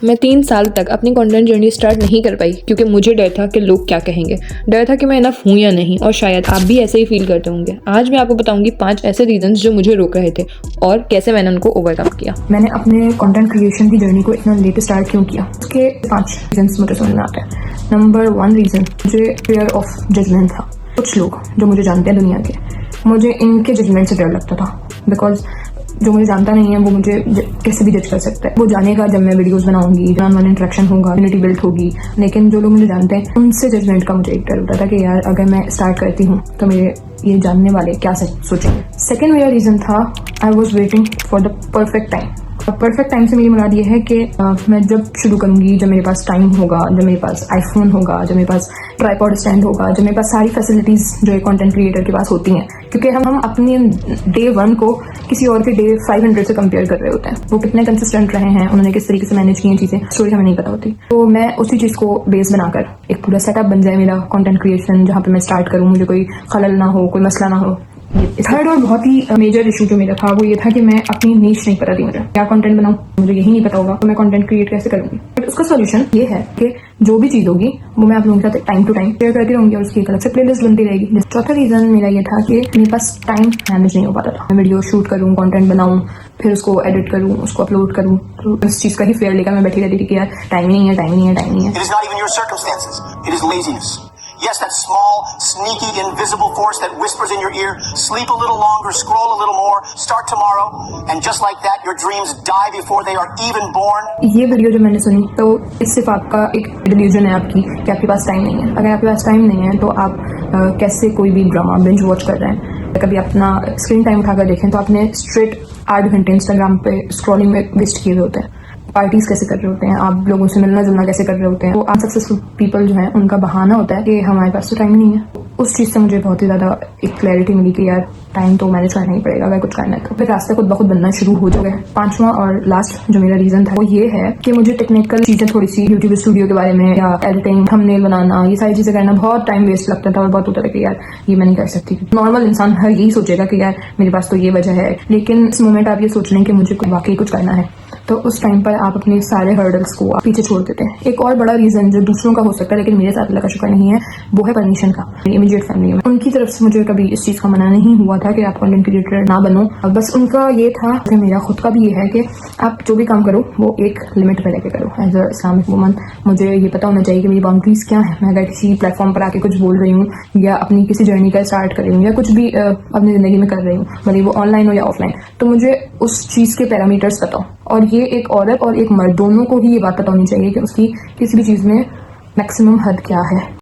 मैं 3 साल तक अपनी कंटेंट जर्नी स्टार्ट नहीं कर पाई क्योंकि मुझे डर था कि लोग क्या कहेंगे। डर था कि मैं इनफ हूँ या नहीं, और शायद आप भी ऐसे ही फील करते होंगे। आज मैं आपको बताऊंगी 5 ऐसे रीजंस जो मुझे रोक रहे थे और कैसे मैंने उनको ओवरकम किया। मैंने अपने कंटेंट क्रिएशन की जर्नी को इतना लेट स्टार्ट क्यों किया, उसके 5 रीजंस मुझे समझ में आते हैं। नंबर 1 रीजन, मुझे फियर ऑफ जजमेंट था। कुछ लोग जो मुझे जानते हैं दुनिया के, मुझे इनके जजमेंट से डर लगता था। बिकॉज जो मुझे जानता नहीं है वो मुझे कैसे भी जज कर सकता है। वो जानेगा जब मैं वीडियोस बनाऊंगी, वन वन इंटरेक्शन होगा, कम्युनिटी बिल्ड होगी। लेकिन जो लोग मुझे जानते हैं उनसे जजमेंट का मुझे एक डर होता था कि यार अगर मैं स्टार्ट करती हूँ तो मेरे ये जानने वाले क्या सोचेंगे। सेकेंड मेरा रीजन था, I was waiting for the perfect time. Perfect time से मेरी मुराद ये है कि मैं जब शुरू करूंगी, जब मेरे पास टाइम होगा, जब मेरे पास आईफोन होगा, जब मेरे पास ट्राइपॉड स्टैंड होगा, जब मेरे पास सारी फैसिलिटीज जो एक कंटेंट क्रिएटर के पास होती हैं। क्योंकि हम अपने डे 1 को किसी और के डे 500 से कंपेयर कर रहे होते हैं। वो कितने कंसिस्टेंट रहे हैं, उन्होंने किस तरीके से मैनेज की हैं चीजें, स्टोरी हमें नहीं पता होती। तो मैं उसी चीज को बेस बनाकर एक पूरा सेटअप बन जाए मेरा कंटेंट क्रिएशन, जहाँ पे मैं स्टार्ट करूँ, मुझे कोई खलल ना हो, कोई मसला ना हो। थर्ड और बहुत ही मेजर इशू जो मेरा था वो ये था कि मैं अपनी नीश नहीं पता थी। मुझे क्या कंटेंट बनाऊं, मुझे यही नहीं पता होगा तो मैं कंटेंट क्रिएट कैसे करूंगी। बट उसका सोल्यूशन ये है कि जो भी चीज होगी वो मैं आप लोगों के साथ टाइम टू टाइम शेयर करती रहूंगी और उसकी एक अलग से प्लेलिस्ट बनती रहेगी। चौथा रीजन मेरा ये था कि मेरे पास टाइम मैनेज नहीं हो पाता था। मैं वीडियो शूट करूँ, कंटेंट बनाऊं, फिर उसको एडिट करूँ, उसको अपलोड करूँ, तो इस चीज का ही फेयर लेकर मैं बैठी रहती थी कि यार टाइम नहीं है, टाइम नहीं है, टाइम नहीं है। It is not even your circumstances. It is laziness. Yes, that small, sneaky, invisible force that whispers in your ear, sleep a little longer, scroll a little more, start tomorrow, and just like that, your dreams die before they are even born. ये video जो मैंने सुनी तो इस सिर्फ आपका एक delusion है आपकी कि आपके पास टाइम नहीं है। अगर आपके पास टाइम नहीं है तो आप कैसे कोई भी ड्रामा बिंज वॉच कर रहे हैं। कभी अपना स्क्रीन टाइम उठाकर देखें तो आपने स्ट्रेट 8 घंटे इंस्टाग्राम पे स्क्रॉलिंग में वेस्ट किए हुए होते हैं। पार्टीज कैसे कर रहे होते हैं, आप लोगों से मिलना जुलना कैसे कर रहे होते हैं। तो अनसक्सेसफुल पीपल जो है उनका बहाना होता है कि हमारे पास तो टाइम नहीं है। उस चीज से मुझे बहुत ही ज्यादा एक क्लैरिटी मिली कि यार टाइम तो मैनेज करना ही पड़ेगा अगर कुछ करना है तो। फिर रास्ते खुद बहुत बनना शुरू हो चुके हैं। 5वां और लास्ट जो मेरा रीजन था वो ये है कि मुझे टेक्निकल चीजें थोड़ी सी यूट्यूब स्टूडियो के बारे में या एडिटिंग, थंबनेल बनाना, ये सारी चीजें करना बहुत टाइम वेस्ट लगता था और बहुत होता था कि यार ये मैं नहीं कर सकती। नॉर्मल इंसान हर यही सोचेगा कि यार मेरे पास तो ये वजह है, लेकिन इस मोमेंट आप ये सोच रहे हैं कि मुझे वाकई कुछ करना है तो उस टाइम पर आप अपने सारे हर्डल्स को आप पीछे छोड़ देते हैं। एक और बड़ा रीजन जो दूसरों का हो सकता है लेकिन मेरे साथ अल्लाह का शुक्र नहीं है, वो है परमिशन का। इमीडिएट फैमिली में उनकी तरफ से मुझे कभी इस चीज का मना नहीं हुआ था कि आप कंटेंट क्रिएटर ना बनो। बस उनका ये था कि मेरा खुद का भी ये है कि आप जो भी काम करो वो एक लिमिट पर लेके करो। एज अ इस्लामिक वुमन मुझे ये पता होना चाहिए कि मेरी बाउंड्रीज क्या है। मैं अगर किसी प्लेटफॉर्म पर आके कुछ बोल रही हूँ या अपनी किसी जर्नी का स्टार्ट कर रही हूँ या कुछ भी अपनी जिंदगी में कर रही हूँ, भले वो ऑनलाइन हो या ऑफलाइन, तो मुझे उस चीज के पैरामीटर्स पता हो। और ये एक औरत और एक मर्द दोनों को ही ये बात पता होनी चाहिए कि उसकी किसी भी चीज में मैक्सिमम हद क्या है।